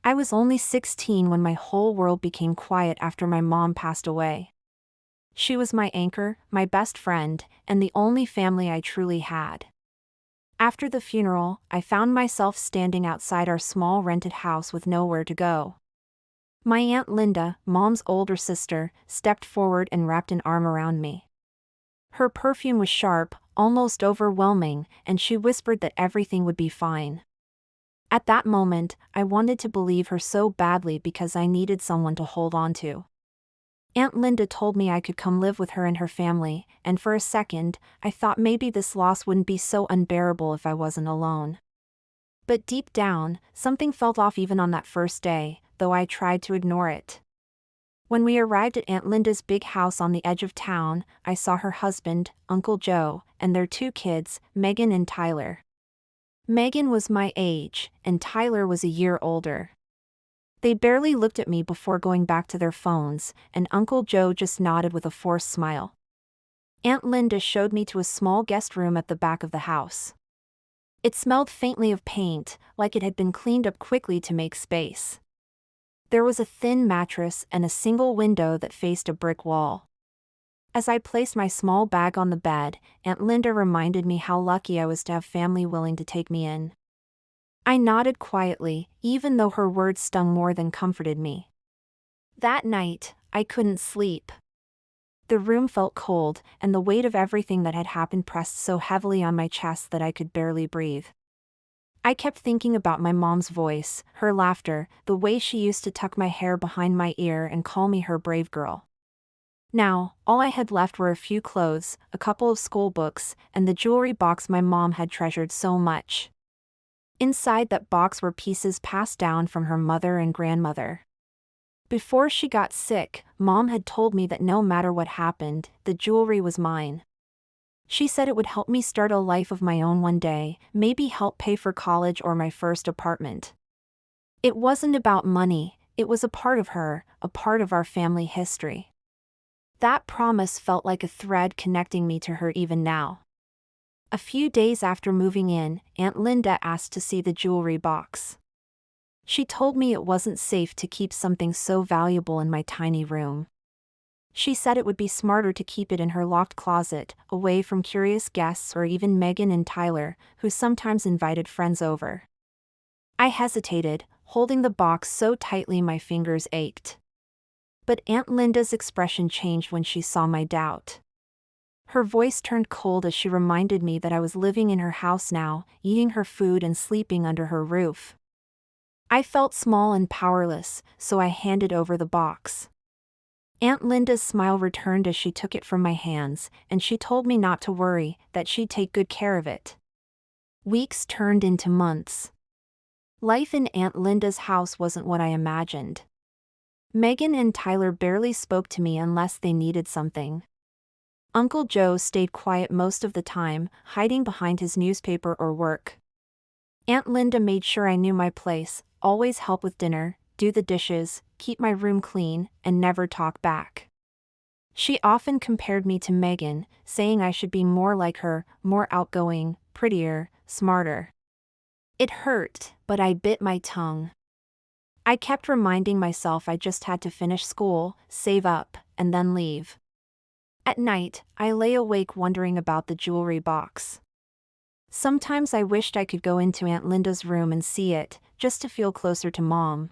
I was only 16 when my whole world became quiet after my mom passed away. She was my anchor, my best friend, and the only family I truly had. After the funeral, I found myself standing outside our small rented house with nowhere to go. My Aunt Linda, Mom's older sister, stepped forward and wrapped an arm around me. Her perfume was sharp, almost overwhelming, and she whispered that everything would be fine. At that moment, I wanted to believe her so badly because I needed someone to hold on to. Aunt Linda told me I could come live with her and her family, and for a second, I thought maybe this loss wouldn't be so unbearable if I wasn't alone. But deep down, something felt off even on that first day, though I tried to ignore it. When we arrived at Aunt Linda's big house on the edge of town, I saw her husband, Uncle Joe, and their two kids, Megan and Tyler. Megan was my age, and Tyler was a year older. They barely looked at me before going back to their phones, and Uncle Joe just nodded with a forced smile. Aunt Linda showed me to a small guest room at the back of the house. It smelled faintly of paint, like it had been cleaned up quickly to make space. There was a thin mattress and a single window that faced a brick wall. As I placed my small bag on the bed, Aunt Linda reminded me how lucky I was to have family willing to take me in. I nodded quietly, even though her words stung more than comforted me. That night, I couldn't sleep. The room felt cold, and the weight of everything that had happened pressed so heavily on my chest that I could barely breathe. I kept thinking about my mom's voice, her laughter, the way she used to tuck my hair behind my ear and call me her brave girl. Now, all I had left were a few clothes, a couple of school books, and the jewelry box my mom had treasured so much. Inside that box were pieces passed down from her mother and grandmother. Before she got sick, Mom had told me that no matter what happened, the jewelry was mine. She said it would help me start a life of my own one day, maybe help pay for college or my first apartment. It wasn't about money, it was a part of her, a part of our family history. That promise felt like a thread connecting me to her even now. A few days after moving in, Aunt Linda asked to see the jewelry box. She told me it wasn't safe to keep something so valuable in my tiny room. She said it would be smarter to keep it in her locked closet, away from curious guests or even Megan and Tyler, who sometimes invited friends over. I hesitated, holding the box so tightly my fingers ached. But Aunt Linda's expression changed when she saw my doubt. Her voice turned cold as she reminded me that I was living in her house now, eating her food and sleeping under her roof. I felt small and powerless, so I handed over the box. Aunt Linda's smile returned as she took it from my hands, and she told me not to worry, that she'd take good care of it. Weeks turned into months. Life in Aunt Linda's house wasn't what I imagined. Megan and Tyler barely spoke to me unless they needed something. Uncle Joe stayed quiet most of the time, hiding behind his newspaper or work. Aunt Linda made sure I knew my place, always help with dinner, do the dishes, keep my room clean, and never talk back. She often compared me to Megan, saying I should be more like her, more outgoing, prettier, smarter. It hurt, but I bit my tongue. I kept reminding myself I just had to finish school, save up, and then leave. At night, I lay awake wondering about the jewelry box. Sometimes I wished I could go into Aunt Linda's room and see it, just to feel closer to Mom.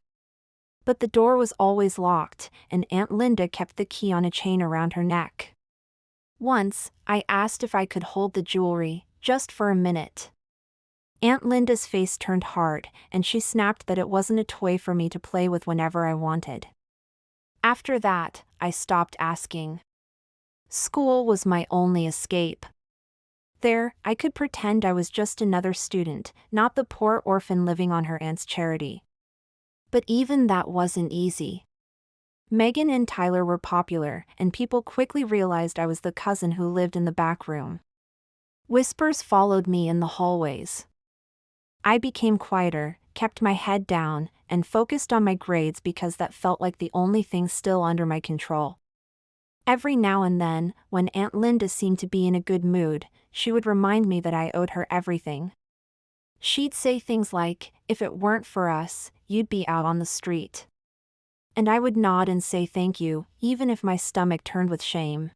But the door was always locked, and Aunt Linda kept the key on a chain around her neck. Once, I asked if I could hold the jewelry, just for a minute. Aunt Linda's face turned hard, and she snapped that it wasn't a toy for me to play with whenever I wanted. After that, I stopped asking. School was my only escape. There, I could pretend I was just another student, not the poor orphan living on her aunt's charity. But even that wasn't easy. Megan and Tyler were popular, and people quickly realized I was the cousin who lived in the back room. Whispers followed me in the hallways. I became quieter, kept my head down, and focused on my grades because that felt like the only thing still under my control. Every now and then, when Aunt Linda seemed to be in a good mood, she would remind me that I owed her everything. She'd say things like, "If it weren't for us, you'd be out on the street. And I would nod and say thank you, even if my stomach turned with shame.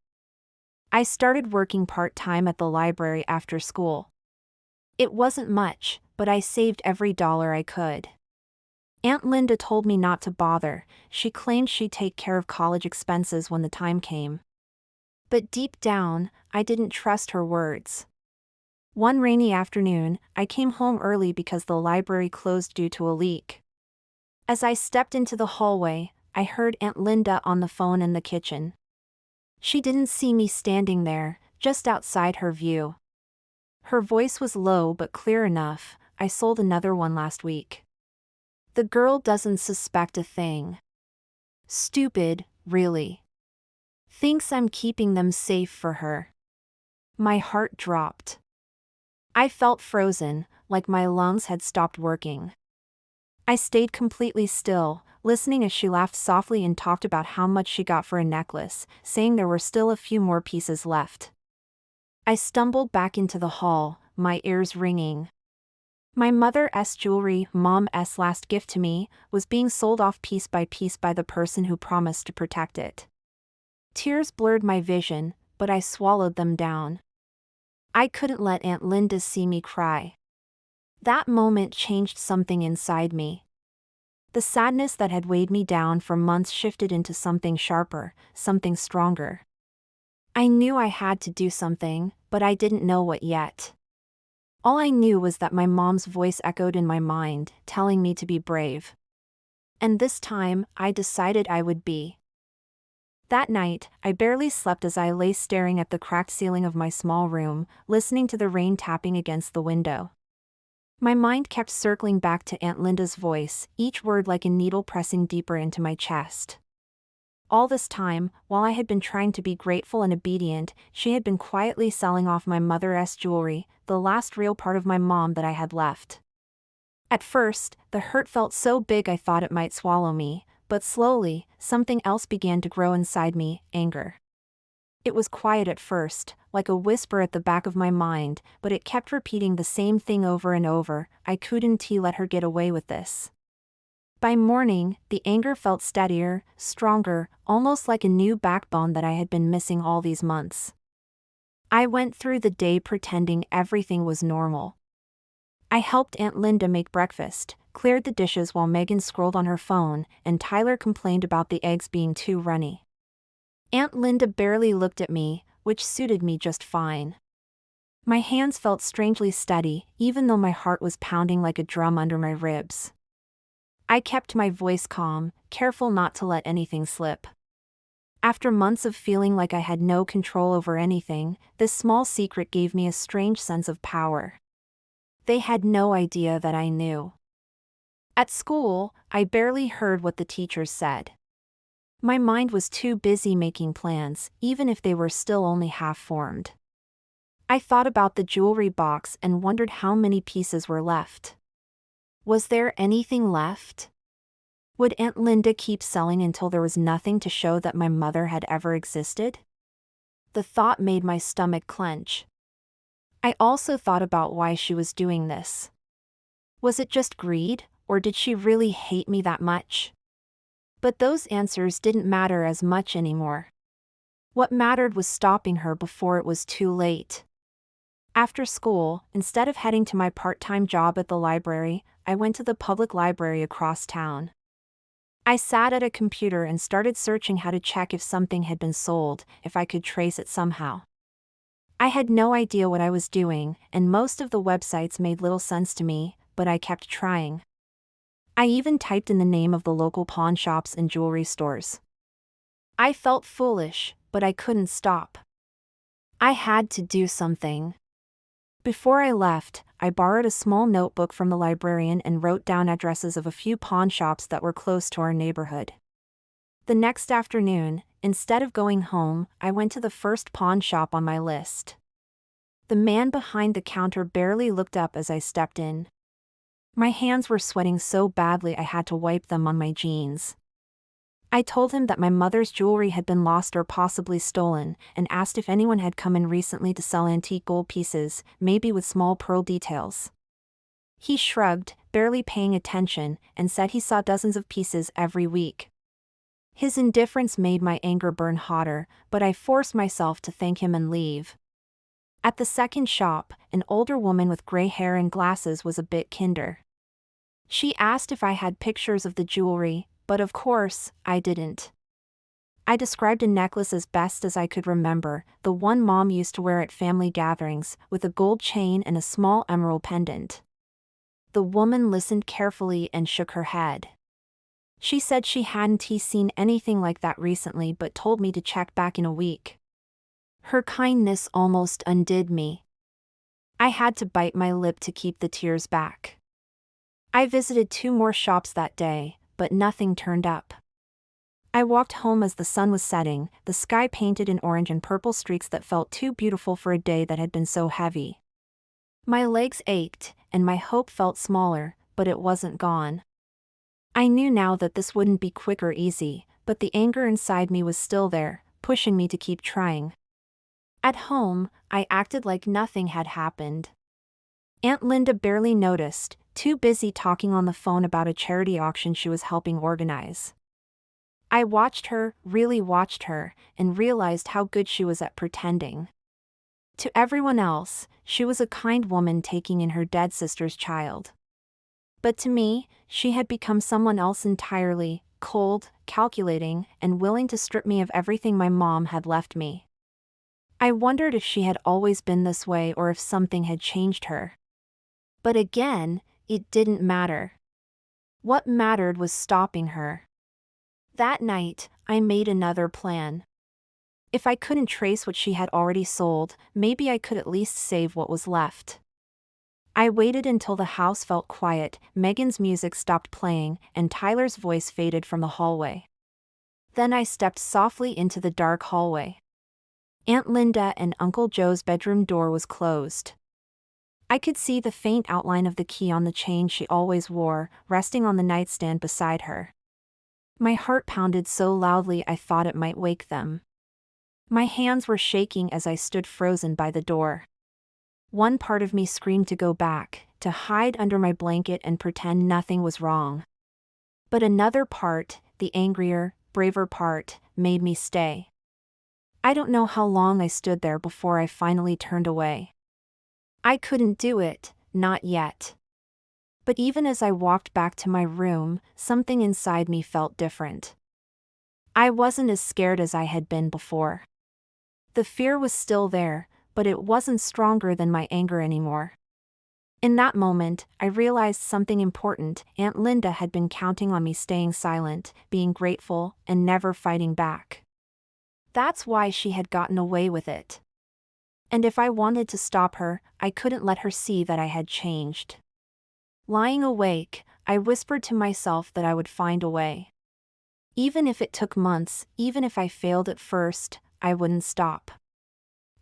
I started working part-time at the library after school. It wasn't much, but I saved every dollar I could. Aunt Linda told me not to bother. She claimed she'd take care of college expenses when the time came. But deep down, I didn't trust her words. One rainy afternoon, I came home early because the library closed due to a leak. As I stepped into the hallway, I heard Aunt Linda on the phone in the kitchen. She didn't see me standing there, just outside her view. Her voice was low but clear enough. I sold another one last week. The girl doesn't suspect a thing. Stupid, really. Thinks I'm keeping them safe for her. My heart dropped. I felt frozen, like my lungs had stopped working. I stayed completely still, listening as she laughed softly and talked about how much she got for a necklace, saying there were still a few more pieces left. I stumbled back into the hall, my ears ringing. My mother's jewelry, Mom's last gift to me, was being sold off piece by the person who promised to protect it. Tears blurred my vision, but I swallowed them down. I couldn't let Aunt Linda see me cry. That moment changed something inside me. The sadness that had weighed me down for months shifted into something sharper, something stronger. I knew I had to do something, but I didn't know what yet. All I knew was that my mom's voice echoed in my mind, telling me to be brave. And this time, I decided I would be. That night, I barely slept as I lay staring at the cracked ceiling of my small room, listening to the rain tapping against the window. My mind kept circling back to Aunt Linda's voice, each word like a needle pressing deeper into my chest. All this time, while I had been trying to be grateful and obedient, she had been quietly selling off my mother's jewelry, the last real part of my mom that I had left. At first, the hurt felt so big I thought it might swallow me, but slowly, something else began to grow inside me, anger. It was quiet at first, like a whisper at the back of my mind, but it kept repeating the same thing over and over. I couldn't let her get away with this. By morning, the anger felt steadier, stronger, almost like a new backbone that I had been missing all these months. I went through the day pretending everything was normal. I helped Aunt Linda make breakfast, cleared the dishes while Megan scrolled on her phone, and Tyler complained about the eggs being too runny. Aunt Linda barely looked at me, which suited me just fine. My hands felt strangely steady, even though my heart was pounding like a drum under my ribs. I kept my voice calm, careful not to let anything slip. After months of feeling like I had no control over anything, this small secret gave me a strange sense of power. They had no idea that I knew. At school, I barely heard what the teachers said. My mind was too busy making plans, even if they were still only half-formed. I thought about the jewelry box and wondered how many pieces were left. Was there anything left? Would Aunt Linda keep selling until there was nothing to show that my mother had ever existed? The thought made my stomach clench. I also thought about why she was doing this. Was it just greed, or did she really hate me that much? But those answers didn't matter as much anymore. What mattered was stopping her before it was too late. After school, instead of heading to my part-time job at the library, I went to the public library across town. I sat at a computer and started searching how to check if something had been sold, if I could trace it somehow. I had no idea what I was doing, and most of the websites made little sense to me, but I kept trying. I even typed in the name of the local pawn shops and jewelry stores. I felt foolish, but I couldn't stop. I had to do something. Before I left, I borrowed a small notebook from the librarian and wrote down addresses of a few pawn shops that were close to our neighborhood. The next afternoon, instead of going home, I went to the first pawn shop on my list. The man behind the counter barely looked up as I stepped in. My hands were sweating so badly I had to wipe them on my jeans. I told him that my mother's jewelry had been lost or possibly stolen, and asked if anyone had come in recently to sell antique gold pieces, maybe with small pearl details. He shrugged, barely paying attention, and said he saw dozens of pieces every week. His indifference made my anger burn hotter, but I forced myself to thank him and leave. At the second shop, an older woman with gray hair and glasses was a bit kinder. She asked if I had pictures of the jewelry, but of course, I didn't. I described a necklace as best as I could remember, the one Mom used to wear at family gatherings, with a gold chain and a small emerald pendant. The woman listened carefully and shook her head. She said she hadn't seen anything like that recently but told me to check back in a week. Her kindness almost undid me. I had to bite my lip to keep the tears back. I visited 2 more shops that day, but nothing turned up. I walked home as the sun was setting, the sky painted in orange and purple streaks that felt too beautiful for a day that had been so heavy. My legs ached, and my hope felt smaller, but it wasn't gone. I knew now that this wouldn't be quick or easy, but the anger inside me was still there, pushing me to keep trying. At home, I acted like nothing had happened. Aunt Linda barely noticed, too busy talking on the phone about a charity auction she was helping organize. I watched her, really watched her, and realized how good she was at pretending. To everyone else, she was a kind woman taking in her dead sister's child. But to me, she had become someone else entirely, cold, calculating, and willing to strip me of everything my mom had left me. I wondered if she had always been this way or if something had changed her. But again, it didn't matter. What mattered was stopping her. That night, I made another plan. If I couldn't trace what she had already sold, maybe I could at least save what was left. I waited until the house felt quiet, Megan's music stopped playing, and Tyler's voice faded from the hallway. Then I stepped softly into the dark hallway. Aunt Linda and Uncle Joe's bedroom door was closed. I could see the faint outline of the key on the chain she always wore, resting on the nightstand beside her. My heart pounded so loudly I thought it might wake them. My hands were shaking as I stood frozen by the door. One part of me screamed to go back, to hide under my blanket and pretend nothing was wrong. But another part, the angrier, braver part, made me stay. I don't know how long I stood there before I finally turned away. I couldn't do it, not yet. But even as I walked back to my room, something inside me felt different. I wasn't as scared as I had been before. The fear was still there, but it wasn't stronger than my anger anymore. In that moment, I realized something important. Aunt Linda had been counting on me staying silent, being grateful, and never fighting back. That's why she had gotten away with it. And if I wanted to stop her, I couldn't let her see that I had changed. Lying awake, I whispered to myself that I would find a way. Even if it took months, even if I failed at first, I wouldn't stop.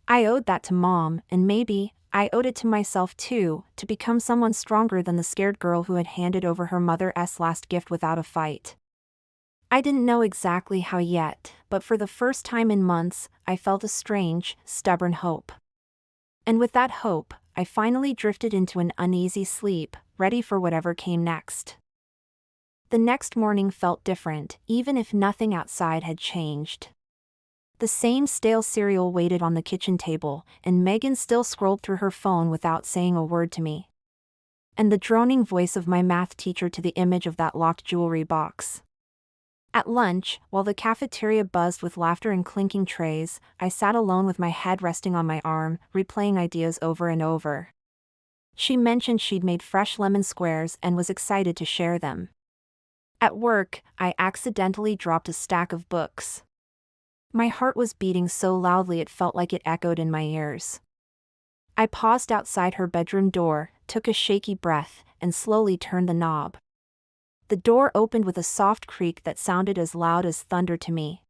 I owed that to Mom, and maybe I owed it to myself too, to become someone stronger than the scared girl who had handed over her mother's last gift without a fight. I didn't know exactly how yet, but for the first time in months, I felt a strange, stubborn hope. And with that hope, I finally drifted into an uneasy sleep, ready for whatever came next. The next morning felt different, even if nothing outside had changed. The same stale cereal waited on the kitchen table, and Megan still scrolled through her phone without saying a word to me. And the droning voice of my math teacher to the image of that locked jewelry box. At lunch, while the cafeteria buzzed with laughter and clinking trays, I sat alone with my head resting on my arm, replaying ideas over and over. She mentioned she'd made fresh lemon squares and was excited to share them. At work, I accidentally dropped a stack of books. My heart was beating so loudly it felt like it echoed in my ears. I paused outside her bedroom door, took a shaky breath, and slowly turned the knob. The door opened with a soft creak that sounded as loud as thunder to me.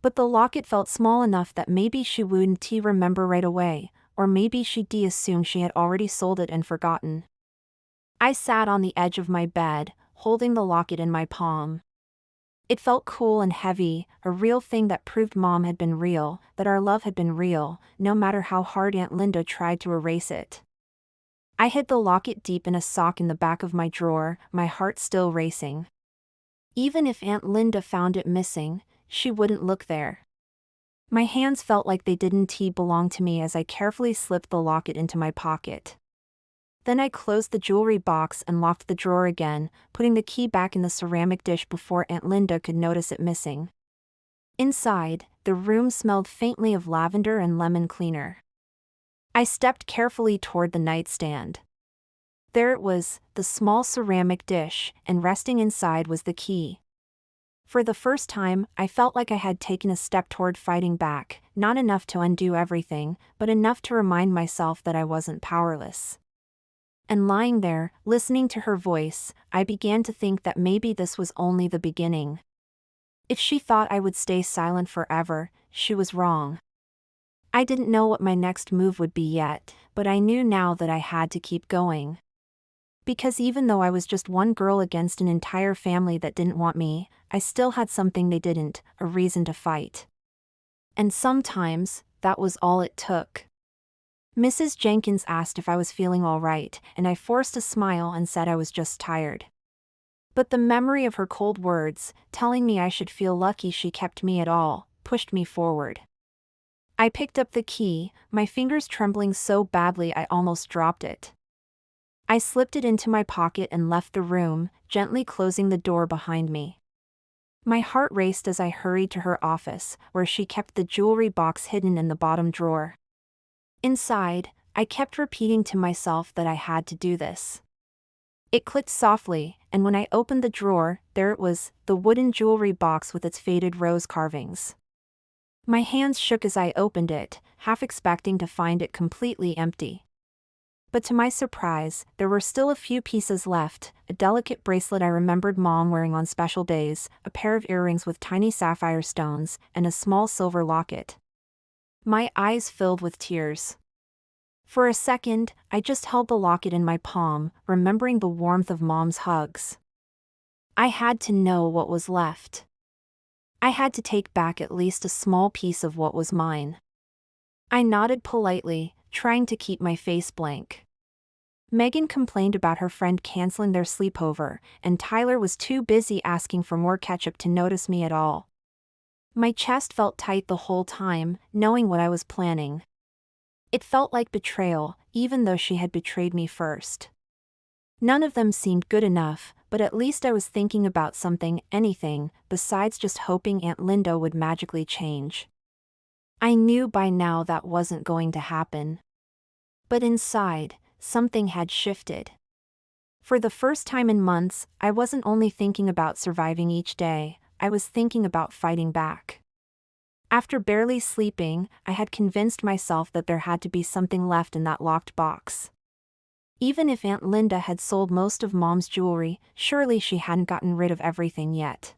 But the locket felt small enough that maybe she wouldn't remember right away, or maybe she'd assume she had already sold it and forgotten. I sat on the edge of my bed, holding the locket in my palm. It felt cool and heavy, a real thing that proved Mom had been real, that our love had been real, no matter how hard Aunt Linda tried to erase it. I hid the locket deep in a sock in the back of my drawer, my heart still racing. Even if Aunt Linda found it missing, she wouldn't look there. My hands felt like they didn't belong to me as I carefully slipped the locket into my pocket. Then I closed the jewelry box and locked the drawer again, putting the key back in the ceramic dish before Aunt Linda could notice it missing. Inside, the room smelled faintly of lavender and lemon cleaner. I stepped carefully toward the nightstand. There it was, the small ceramic dish, and resting inside was the key. For the first time, I felt like I had taken a step toward fighting back, not enough to undo everything, but enough to remind myself that I wasn't powerless. And lying there, listening to her voice, I began to think that maybe this was only the beginning. If she thought I would stay silent forever, she was wrong. I didn't know what my next move would be yet, but I knew now that I had to keep going. Because even though I was just one girl against an entire family that didn't want me, I still had something they didn't, a reason to fight. And sometimes, that was all it took. Mrs. Jenkins asked if I was feeling all right, and I forced a smile and said I was just tired. But the memory of her cold words, telling me I should feel lucky she kept me at all, pushed me forward. I picked up the key, my fingers trembling so badly I almost dropped it. I slipped it into my pocket and left the room, gently closing the door behind me. My heart raced as I hurried to her office, where she kept the jewelry box hidden in the bottom drawer. Inside, I kept repeating to myself that I had to do this. It clicked softly, and when I opened the drawer, there it was, the wooden jewelry box with its faded rose carvings. My hands shook as I opened it, half expecting to find it completely empty. But to my surprise, there were still a few pieces left, a delicate bracelet I remembered Mom wearing on special days, a pair of earrings with tiny sapphire stones, and a small silver locket. My eyes filled with tears. For a second, I just held the locket in my palm, remembering the warmth of Mom's hugs. I had to know what was left. I had to take back at least a small piece of what was mine. I nodded politely, trying to keep my face blank. Megan complained about her friend canceling their sleepover, and Tyler was too busy asking for more ketchup to notice me at all. My chest felt tight the whole time, knowing what I was planning. It felt like betrayal, even though she had betrayed me first. None of them seemed good enough, but at least I was thinking about something, anything, besides just hoping Aunt Linda would magically change. I knew by now that wasn't going to happen. But inside, something had shifted. For the first time in months, I wasn't only thinking about surviving each day, I was thinking about fighting back. After barely sleeping, I had convinced myself that there had to be something left in that locked box. Even if Aunt Linda had sold most of Mom's jewelry, surely she hadn't gotten rid of everything yet.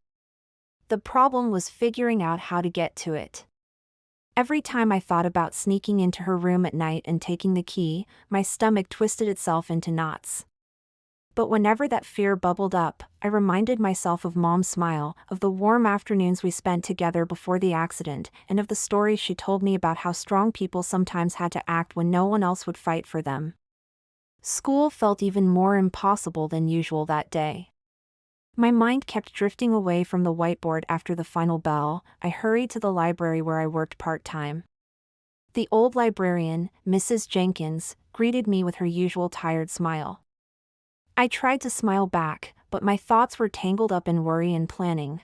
The problem was figuring out how to get to it. Every time I thought about sneaking into her room at night and taking the key, my stomach twisted itself into knots. But whenever that fear bubbled up, I reminded myself of Mom's smile, of the warm afternoons we spent together before the accident, and of the stories she told me about how strong people sometimes had to act when no one else would fight for them. School felt even more impossible than usual that day. My mind kept drifting away from the whiteboard after the final bell. I hurried to the library where I worked part-time. The old librarian, Mrs. Jenkins, greeted me with her usual tired smile. I tried to smile back, but my thoughts were tangled up in worry and planning.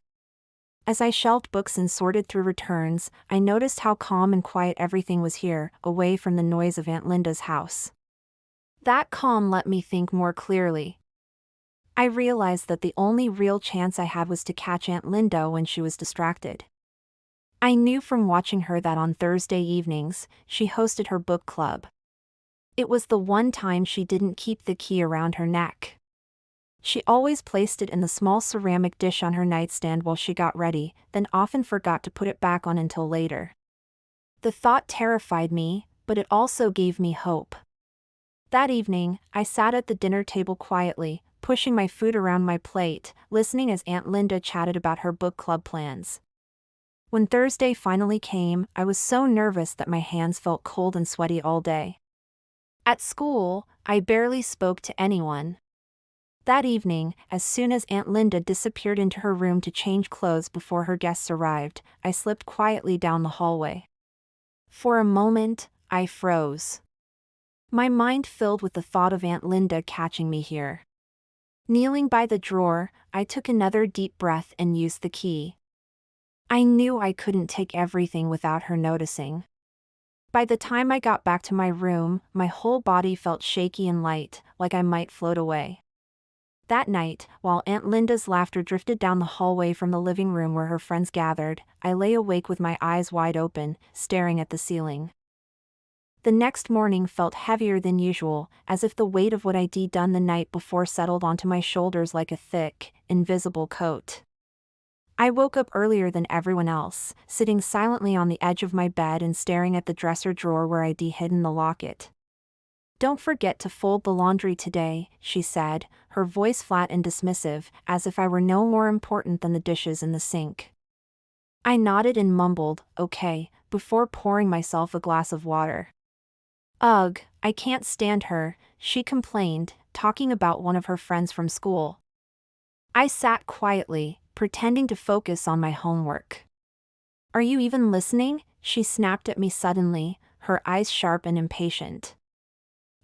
As I shelved books and sorted through returns, I noticed how calm and quiet everything was here, away from the noise of Aunt Linda's house. That calm let me think more clearly. I realized that the only real chance I had was to catch Aunt Linda when she was distracted. I knew from watching her that on Thursday evenings, she hosted her book club. It was the one time she didn't keep the key around her neck. She always placed it in the small ceramic dish on her nightstand while she got ready, then often forgot to put it back on until later. The thought terrified me, but it also gave me hope. That evening, I sat at the dinner table quietly, pushing my food around my plate, listening as Aunt Linda chatted about her book club plans. When Thursday finally came, I was so nervous that my hands felt cold and sweaty all day. At school, I barely spoke to anyone. That evening, as soon as Aunt Linda disappeared into her room to change clothes before her guests arrived, I slipped quietly down the hallway. For a moment, I froze. My mind filled with the thought of Aunt Linda catching me here. Kneeling by the drawer, I took another deep breath and used the key. I knew I couldn't take everything without her noticing. By the time I got back to my room, my whole body felt shaky and light, like I might float away. That night, while Aunt Linda's laughter drifted down the hallway from the living room where her friends gathered, I lay awake with my eyes wide open, staring at the ceiling. The next morning felt heavier than usual, as if the weight of what I'd done the night before settled onto my shoulders like a thick, invisible coat. I woke up earlier than everyone else, sitting silently on the edge of my bed and staring at the dresser drawer where I'd hidden the locket. "Don't forget to fold the laundry today," she said, her voice flat and dismissive, as if I were no more important than the dishes in the sink. I nodded and mumbled, "Okay," before pouring myself a glass of water. "Ugh, I can't stand her," she complained, talking about one of her friends from school. I sat quietly, pretending to focus on my homework. "Are you even listening?" she snapped at me suddenly, her eyes sharp and impatient.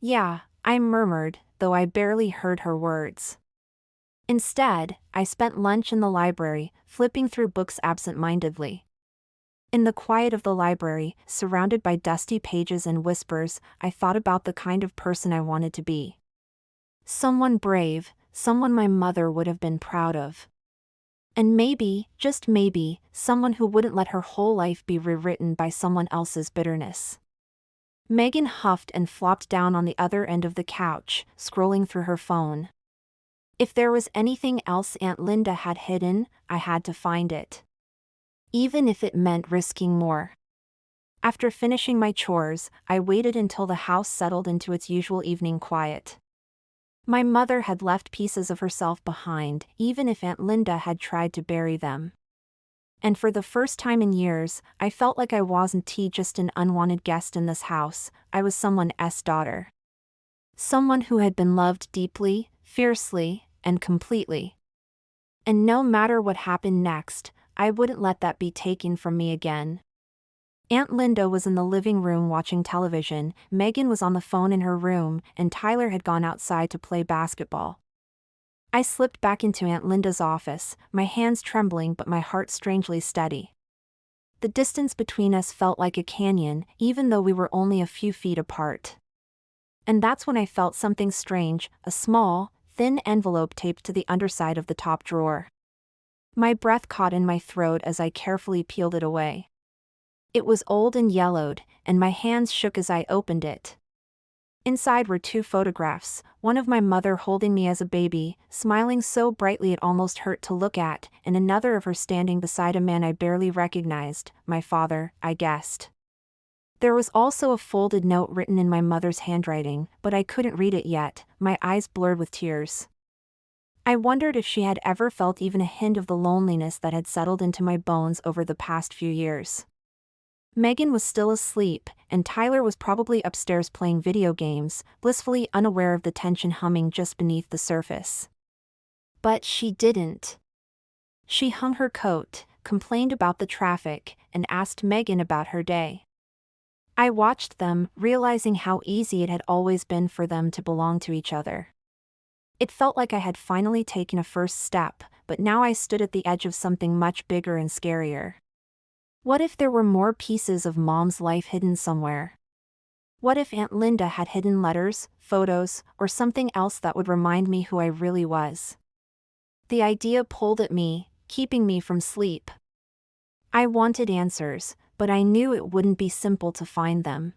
"Yeah," I murmured, though I barely heard her words. Instead, I spent lunch in the library, flipping through books absent-mindedly. In the quiet of the library, surrounded by dusty pages and whispers, I thought about the kind of person I wanted to be. Someone brave, someone my mother would have been proud of. And maybe, just maybe, someone who wouldn't let her whole life be rewritten by someone else's bitterness. Megan huffed and flopped down on the other end of the couch, scrolling through her phone. If there was anything else Aunt Linda had hidden, I had to find it. Even if it meant risking more. After finishing my chores, I waited until the house settled into its usual evening quiet. My mother had left pieces of herself behind, even if Aunt Linda had tried to bury them. And for the first time in years, I felt like I wasn't just an unwanted guest in this house, I was someone's daughter. Someone who had been loved deeply, fiercely, and completely. And no matter what happened next, I wouldn't let that be taken from me again. Aunt Linda was in the living room watching television, Megan was on the phone in her room, and Tyler had gone outside to play basketball. I slipped back into Aunt Linda's office, my hands trembling but my heart strangely steady. The distance between us felt like a canyon, even though we were only a few feet apart. And that's when I felt something strange, a small, thin envelope taped to the underside of the top drawer. My breath caught in my throat as I carefully peeled it away. It was old and yellowed, and my hands shook as I opened it. Inside were two photographs, one of my mother holding me as a baby, smiling so brightly it almost hurt to look at, and another of her standing beside a man I barely recognized, my father, I guessed. There was also a folded note written in my mother's handwriting, but I couldn't read it yet, my eyes blurred with tears. I wondered if she had ever felt even a hint of the loneliness that had settled into my bones over the past few years. Megan was still asleep, and Tyler was probably upstairs playing video games, blissfully unaware of the tension humming just beneath the surface. But she didn't. She hung her coat, complained about the traffic, and asked Megan about her day. I watched them, realizing how easy it had always been for them to belong to each other. It felt like I had finally taken a first step, but now I stood at the edge of something much bigger and scarier. What if there were more pieces of Mom's life hidden somewhere? What if Aunt Linda had hidden letters, photos, or something else that would remind me who I really was? The idea pulled at me, keeping me from sleep. I wanted answers, but I knew it wouldn't be simple to find them.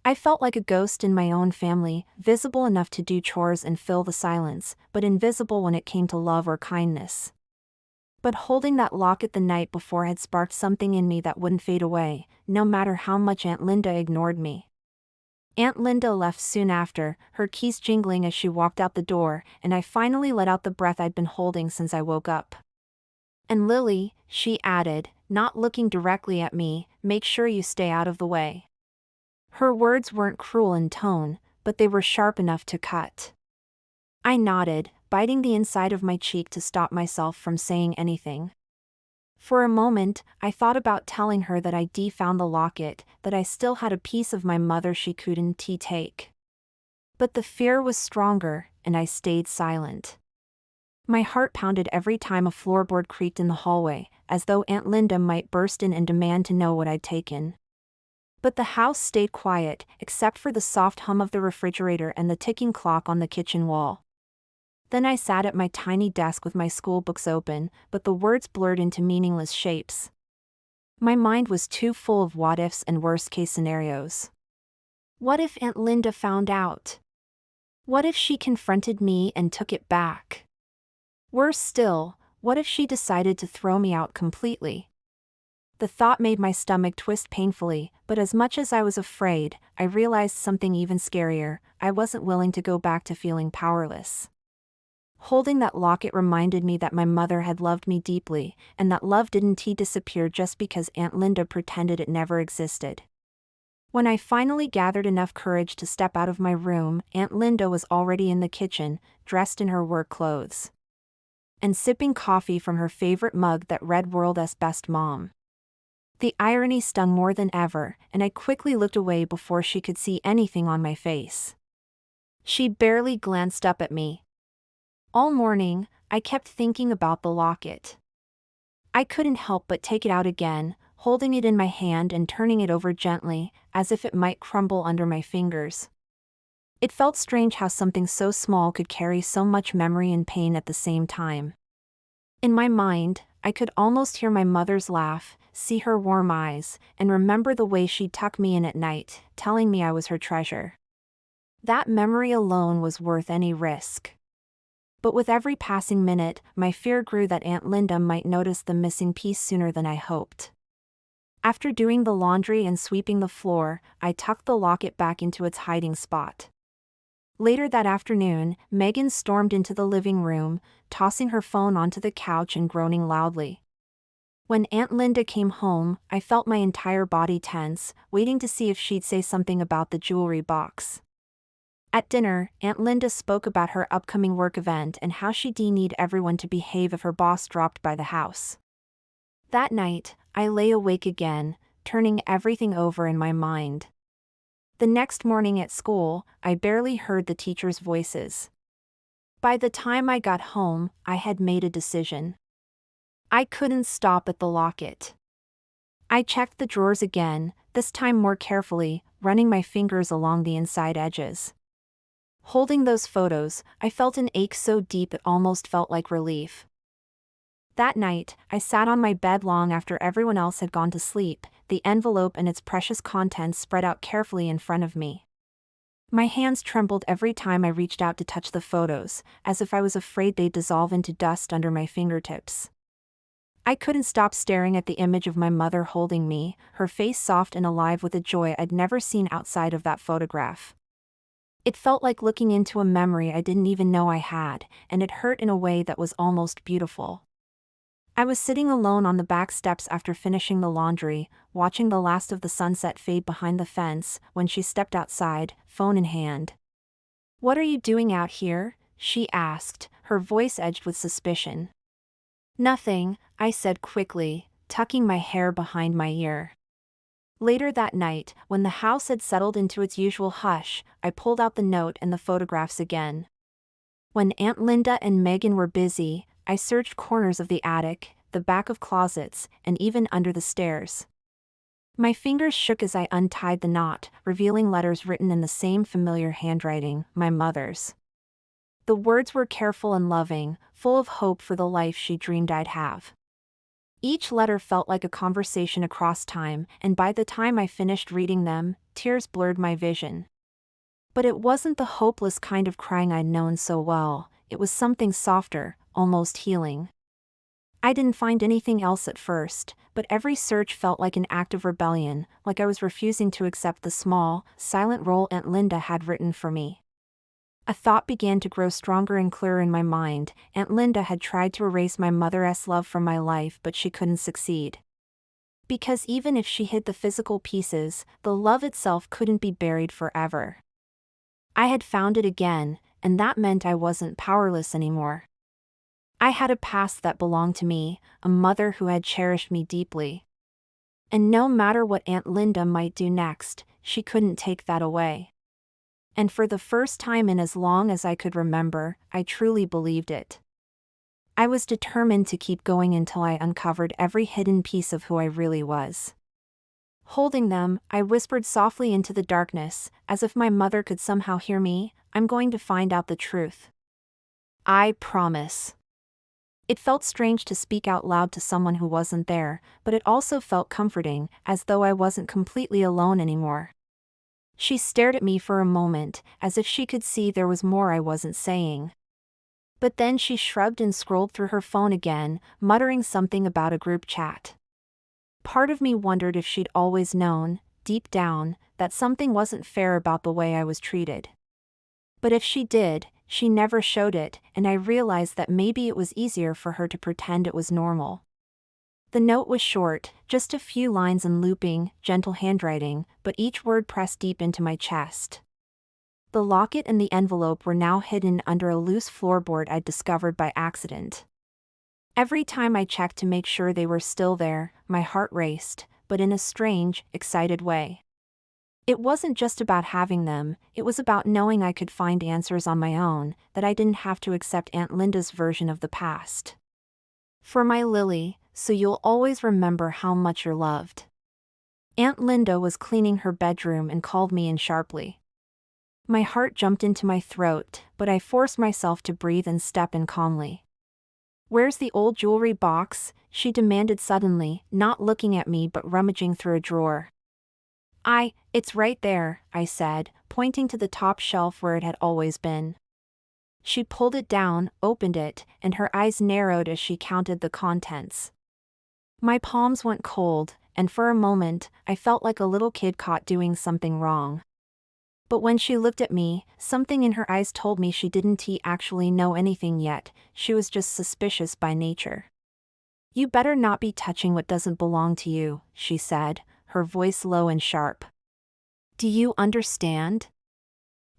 I felt like a ghost in my own family, visible enough to do chores and fill the silence, but invisible when it came to love or kindness. But holding that locket the night before had sparked something in me that wouldn't fade away, no matter how much Aunt Linda ignored me. Aunt Linda left soon after, her keys jingling as she walked out the door, and I finally let out the breath I'd been holding since I woke up. "And Lily," she added, not looking directly at me, "make sure you stay out of the way." Her words weren't cruel in tone, but they were sharp enough to cut. I nodded, biting the inside of my cheek to stop myself from saying anything. For a moment, I thought about telling her that I'd found the locket, that I still had a piece of my mother she couldn't take. But the fear was stronger, and I stayed silent. My heart pounded every time a floorboard creaked in the hallway, as though Aunt Linda might burst in and demand to know what I'd taken. But the house stayed quiet, except for the soft hum of the refrigerator and the ticking clock on the kitchen wall. Then I sat at my tiny desk with my school books open, but the words blurred into meaningless shapes. My mind was too full of what-ifs and worst-case scenarios. What if Aunt Linda found out? What if she confronted me and took it back? Worse still, what if she decided to throw me out completely? The thought made my stomach twist painfully, but as much as I was afraid, I realized something even scarier. I wasn't willing to go back to feeling powerless. Holding that locket reminded me that my mother had loved me deeply, and that love didn't disappear just because Aunt Linda pretended it never existed. When I finally gathered enough courage to step out of my room, Aunt Linda was already in the kitchen, dressed in her work clothes, and sipping coffee from her favorite mug that read "World's Best Mom." The irony stung more than ever, and I quickly looked away before she could see anything on my face. She barely glanced up at me. All morning, I kept thinking about the locket. I couldn't help but take it out again, holding it in my hand and turning it over gently, as if it might crumble under my fingers. It felt strange how something so small could carry so much memory and pain at the same time. In my mind, I could almost hear my mother's laugh, see her warm eyes, and remember the way she'd tuck me in at night, telling me I was her treasure. That memory alone was worth any risk. But with every passing minute, my fear grew that Aunt Linda might notice the missing piece sooner than I hoped. After doing the laundry and sweeping the floor, I tucked the locket back into its hiding spot. Later that afternoon, Megan stormed into the living room, tossing her phone onto the couch and groaning loudly. When Aunt Linda came home, I felt my entire body tense, waiting to see if she'd say something about the jewelry box. At dinner, Aunt Linda spoke about her upcoming work event and how she'd need everyone to behave if her boss dropped by the house. That night, I lay awake again, turning everything over in my mind. The next morning at school, I barely heard the teachers' voices. By the time I got home, I had made a decision. I couldn't stop at the locket. I checked the drawers again, this time more carefully, running my fingers along the inside edges. Holding those photos, I felt an ache so deep it almost felt like relief. That night, I sat on my bed long after everyone else had gone to sleep, the envelope and its precious contents spread out carefully in front of me. My hands trembled every time I reached out to touch the photos, as if I was afraid they'd dissolve into dust under my fingertips. I couldn't stop staring at the image of my mother holding me, her face soft and alive with a joy I'd never seen outside of that photograph. It felt like looking into a memory I didn't even know I had, and it hurt in a way that was almost beautiful. I was sitting alone on the back steps after finishing the laundry, watching the last of the sunset fade behind the fence, when she stepped outside, phone in hand. "What are you doing out here?" she asked, her voice edged with suspicion. "Nothing," I said quickly, tucking my hair behind my ear. Later that night, when the house had settled into its usual hush, I pulled out the note and the photographs again. When Aunt Linda and Megan were busy, I searched corners of the attic, the back of closets, and even under the stairs. My fingers shook as I untied the knot, revealing letters written in the same familiar handwriting, my mother's. The words were careful and loving, full of hope for the life she dreamed I'd have. Each letter felt like a conversation across time, and by the time I finished reading them, tears blurred my vision. But it wasn't the hopeless kind of crying I'd known so well, it was something softer, almost healing. I didn't find anything else at first, but every search felt like an act of rebellion, like I was refusing to accept the small, silent role Aunt Linda had written for me. A thought began to grow stronger and clearer in my mind. Aunt Linda had tried to erase my mother's love from my life, but she couldn't succeed. Because even if she hid the physical pieces, the love itself couldn't be buried forever. I had found it again, and that meant I wasn't powerless anymore. I had a past that belonged to me, a mother who had cherished me deeply. And no matter what Aunt Linda might do next, she couldn't take that away. And for the first time in as long as I could remember, I truly believed it. I was determined to keep going until I uncovered every hidden piece of who I really was. Holding them, I whispered softly into the darkness, as if my mother could somehow hear me, "I'm going to find out the truth. I promise." It felt strange to speak out loud to someone who wasn't there, but it also felt comforting, as though I wasn't completely alone anymore. She stared at me for a moment, as if she could see there was more I wasn't saying. But then she shrugged and scrolled through her phone again, muttering something about a group chat. Part of me wondered if she'd always known, deep down, that something wasn't fair about the way I was treated. But if she did, she never showed it, and I realized that maybe it was easier for her to pretend it was normal. The note was short, just a few lines in looping, gentle handwriting, but each word pressed deep into my chest. The locket and the envelope were now hidden under a loose floorboard I'd discovered by accident. Every time I checked to make sure they were still there, my heart raced, but in a strange, excited way. It wasn't just about having them, it was about knowing I could find answers on my own, that I didn't have to accept Aunt Linda's version of the past. For my Lily, so you'll always remember how much you're loved. Aunt Linda was cleaning her bedroom and called me in sharply. My heart jumped into my throat, but I forced myself to breathe and step in calmly. "Where's the old jewelry box?" she demanded suddenly, not looking at me but rummaging through a drawer. It's right there," I said, pointing to the top shelf where it had always been. She pulled it down, opened it, and her eyes narrowed as she counted the contents. My palms went cold, and for a moment, I felt like a little kid caught doing something wrong. But when she looked at me, something in her eyes told me she didn't actually know anything yet, she was just suspicious by nature. "You better not be touching what doesn't belong to you," she said, her voice low and sharp. "Do you understand?"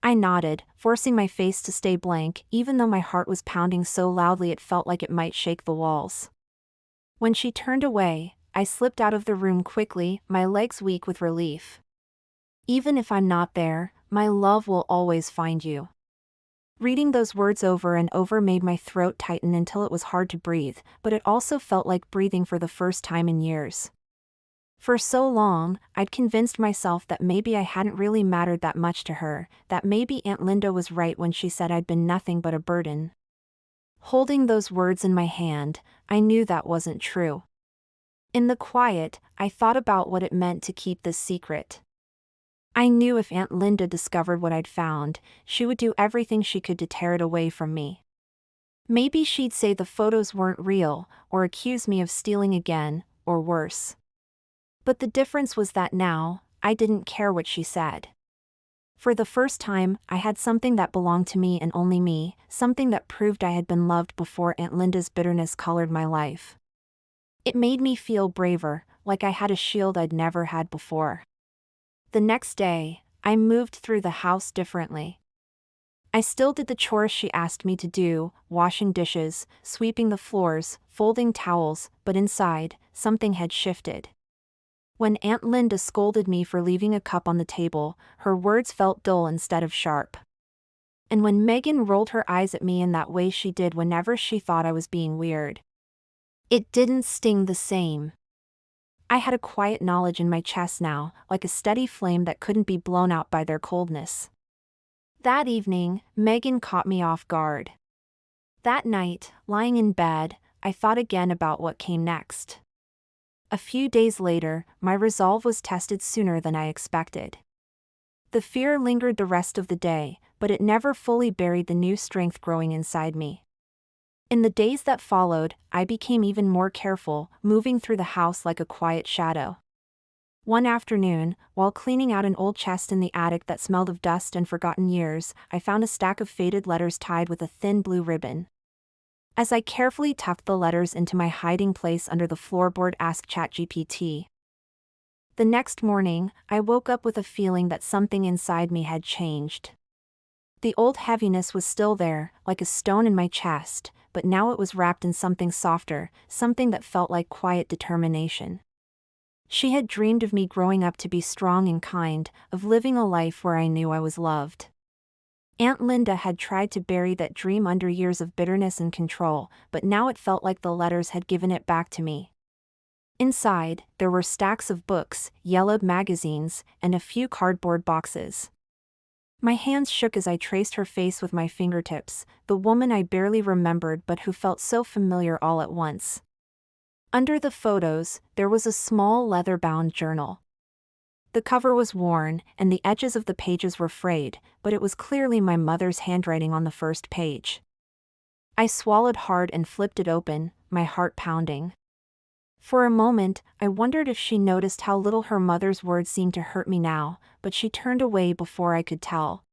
I nodded, forcing my face to stay blank, even though my heart was pounding so loudly it felt like it might shake the walls. When she turned away, I slipped out of the room quickly, my legs weak with relief. "Even if I'm not there, my love will always find you." Reading those words over and over made my throat tighten until it was hard to breathe, but it also felt like breathing for the first time in years. For so long, I'd convinced myself that maybe I hadn't really mattered that much to her, that maybe Aunt Linda was right when she said I'd been nothing but a burden. Holding those words in my hand, I knew that wasn't true. In the quiet, I thought about what it meant to keep this secret. I knew if Aunt Linda discovered what I'd found, she would do everything she could to tear it away from me. Maybe she'd say the photos weren't real, or accuse me of stealing again, or worse. But the difference was that now, I didn't care what she said. For the first time, I had something that belonged to me and only me, something that proved I had been loved before Aunt Linda's bitterness colored my life. It made me feel braver, like I had a shield I'd never had before. The next day, I moved through the house differently. I still did the chores she asked me to do, washing dishes, sweeping the floors, folding towels, but inside, something had shifted. When Aunt Linda scolded me for leaving a cup on the table, her words felt dull instead of sharp. And when Megan rolled her eyes at me in that way she did whenever she thought I was being weird, it didn't sting the same. I had a quiet knowledge in my chest now, like a steady flame that couldn't be blown out by their coldness. That evening, Megan caught me off guard. That night, lying in bed, I thought again about what came next. A few days later, my resolve was tested sooner than I expected. The fear lingered the rest of the day, but it never fully buried the new strength growing inside me. In the days that followed, I became even more careful, moving through the house like a quiet shadow. One afternoon, while cleaning out an old chest in the attic that smelled of dust and forgotten years, I found a stack of faded letters tied with a thin blue ribbon. As I carefully tucked the letters into my hiding place under the floorboard, asked ChatGPT. The next morning, I woke up with a feeling that something inside me had changed. The old heaviness was still there, like a stone in my chest, but now it was wrapped in something softer, something that felt like quiet determination. She had dreamed of me growing up to be strong and kind, of living a life where I knew I was loved. Aunt Linda had tried to bury that dream under years of bitterness and control, but now it felt like the letters had given it back to me. Inside, there were stacks of books, yellowed magazines, and a few cardboard boxes. My hands shook as I traced her face with my fingertips, the woman I barely remembered but who felt so familiar all at once. Under the photos, there was a small leather-bound journal. The cover was worn, and the edges of the pages were frayed, but it was clearly my mother's handwriting on the first page. I swallowed hard and flipped it open, my heart pounding. For a moment, I wondered if she noticed how little her mother's words seemed to hurt me now, but she turned away before I could tell.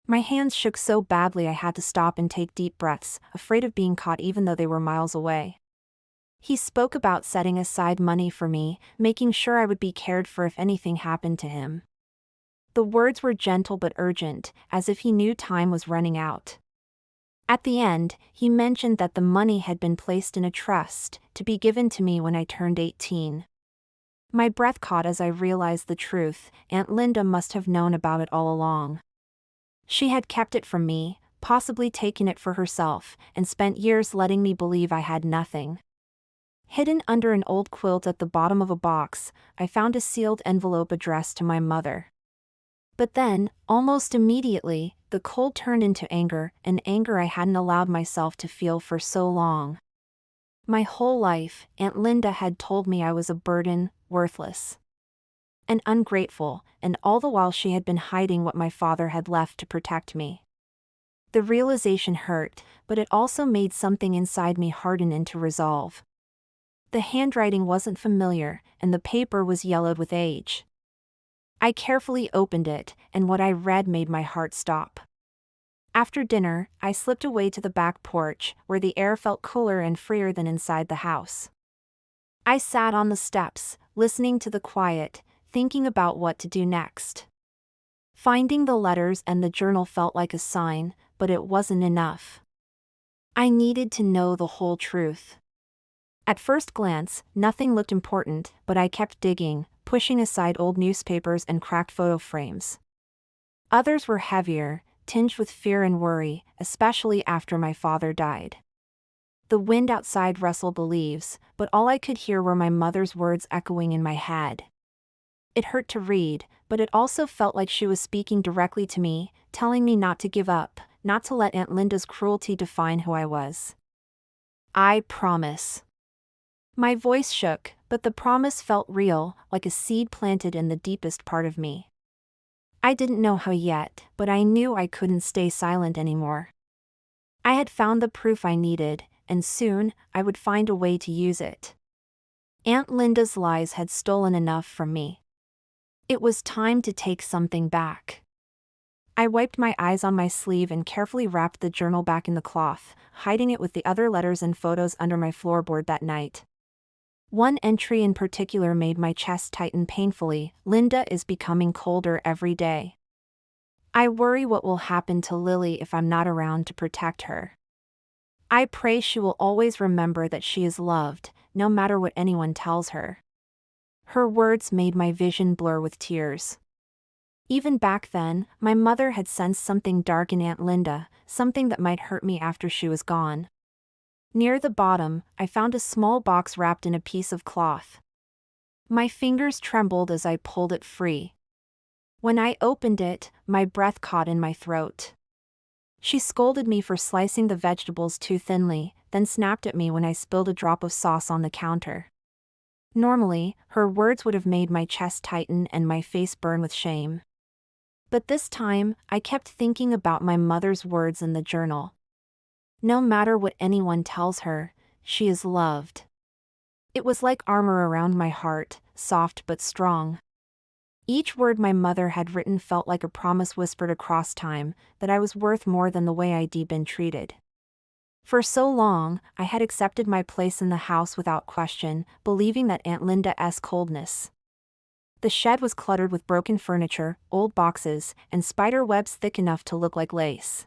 My hands shook so badly I had to stop and take deep breaths, afraid of being caught even though they were miles away. He spoke about setting aside money for me, making sure I would be cared for if anything happened to him. The words were gentle but urgent, as if he knew time was running out. At the end, he mentioned that the money had been placed in a trust, to be given to me when I turned 18. My breath caught as I realized the truth. Aunt Linda must have known about it all along. She had kept it from me, possibly taken it for herself, and spent years letting me believe I had nothing. Hidden under an old quilt at the bottom of a box, I found a sealed envelope addressed to my mother. But then, almost immediately, the cold turned into anger, an anger I hadn't allowed myself to feel for so long. My whole life, Aunt Linda had told me I was a burden, worthless, and ungrateful, and all the while she had been hiding what my father had left to protect me. The realization hurt, but it also made something inside me harden into resolve. The handwriting wasn't familiar, and the paper was yellowed with age. I carefully opened it, and what I read made my heart stop. After dinner, I slipped away to the back porch, where the air felt cooler and freer than inside the house. I sat on the steps, listening to the quiet, thinking about what to do next. Finding the letters and the journal felt like a sign, but it wasn't enough. I needed to know the whole truth. At first glance, nothing looked important, but I kept digging, pushing aside old newspapers and cracked photo frames. Others were heavier, tinged with fear and worry, especially after my father died. The wind outside rustled the leaves, but all I could hear were my mother's words echoing in my head. It hurt to read, but it also felt like she was speaking directly to me, telling me not to give up, not to let Aunt Linda's cruelty define who I was. I promise. My voice shook, but the promise felt real, like a seed planted in the deepest part of me. I didn't know how yet, but I knew I couldn't stay silent anymore. I had found the proof I needed, and soon, I would find a way to use it. Aunt Linda's lies had stolen enough from me. It was time to take something back. I wiped my eyes on my sleeve and carefully wrapped the journal back in the cloth, hiding it with the other letters and photos under my floorboard that night. One entry in particular made my chest tighten painfully. Linda is becoming colder every day. I worry what will happen to Lily if I'm not around to protect her. I pray she will always remember that she is loved, no matter what anyone tells her. Her words made my vision blur with tears. Even back then, my mother had sensed something dark in Aunt Linda, something that might hurt me after she was gone. Near the bottom, I found a small box wrapped in a piece of cloth. My fingers trembled as I pulled it free. When I opened it, my breath caught in my throat. She scolded me for slicing the vegetables too thinly, then snapped at me when I spilled a drop of sauce on the counter. Normally, her words would have made my chest tighten and my face burn with shame. But this time, I kept thinking about my mother's words in the journal. No matter what anyone tells her, she is loved. It was like armor around my heart, soft but strong. Each word my mother had written felt like a promise whispered across time, that I was worth more than the way I'd been treated. For so long, I had accepted my place in the house without question, believing that Aunt Linda's coldness The shed was cluttered with broken furniture, old boxes, and spider webs thick enough to look like lace.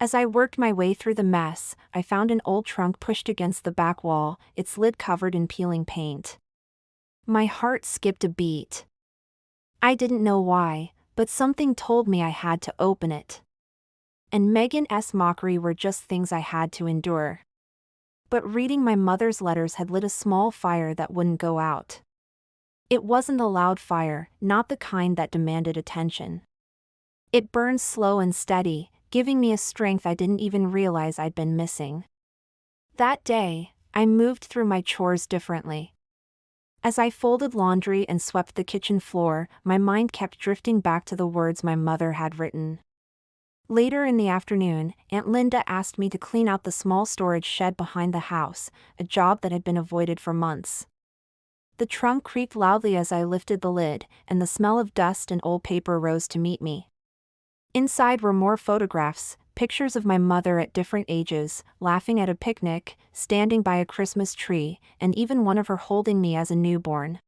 As I worked my way through the mess, I found an old trunk pushed against the back wall, its lid covered in peeling paint. My heart skipped a beat. I didn't know why, but something told me I had to open it. And Megan's mockery were just things I had to endure. But reading my mother's letters had lit a small fire that wouldn't go out. It wasn't a loud fire, not the kind that demanded attention. It burned slow and steady, giving me a strength I didn't even realize I'd been missing. That day, I moved through my chores differently. As I folded laundry and swept the kitchen floor, my mind kept drifting back to the words my mother had written. Later in the afternoon, Aunt Linda asked me to clean out the small storage shed behind the house, a job that had been avoided for months. The trunk creaked loudly as I lifted the lid, and the smell of dust and old paper rose to meet me. Inside were more photographs, pictures of my mother at different ages, laughing at a picnic, standing by a Christmas tree, and even one of her holding me as a newborn.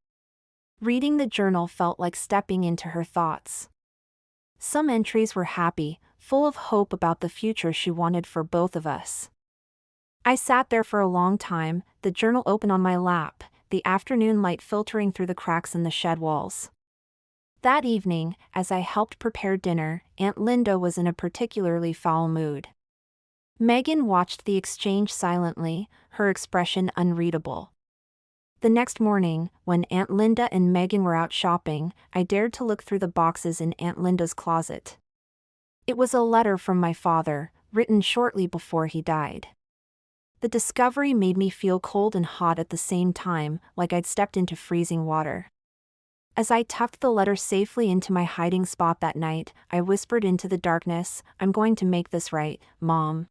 Reading the journal felt like stepping into her thoughts. Some entries were happy, full of hope about the future she wanted for both of us. I sat there for a long time, the journal open on my lap, the afternoon light filtering through the cracks in the shed walls. That evening, as I helped prepare dinner, Aunt Linda was in a particularly foul mood. Megan watched the exchange silently, her expression unreadable. The next morning, when Aunt Linda and Megan were out shopping, I dared to look through the boxes in Aunt Linda's closet. It was a letter from my father, written shortly before he died. The discovery made me feel cold and hot at the same time, like I'd stepped into freezing water. As I tucked the letter safely into my hiding spot that night, I whispered into the darkness, "I'm going to make this right, Mom."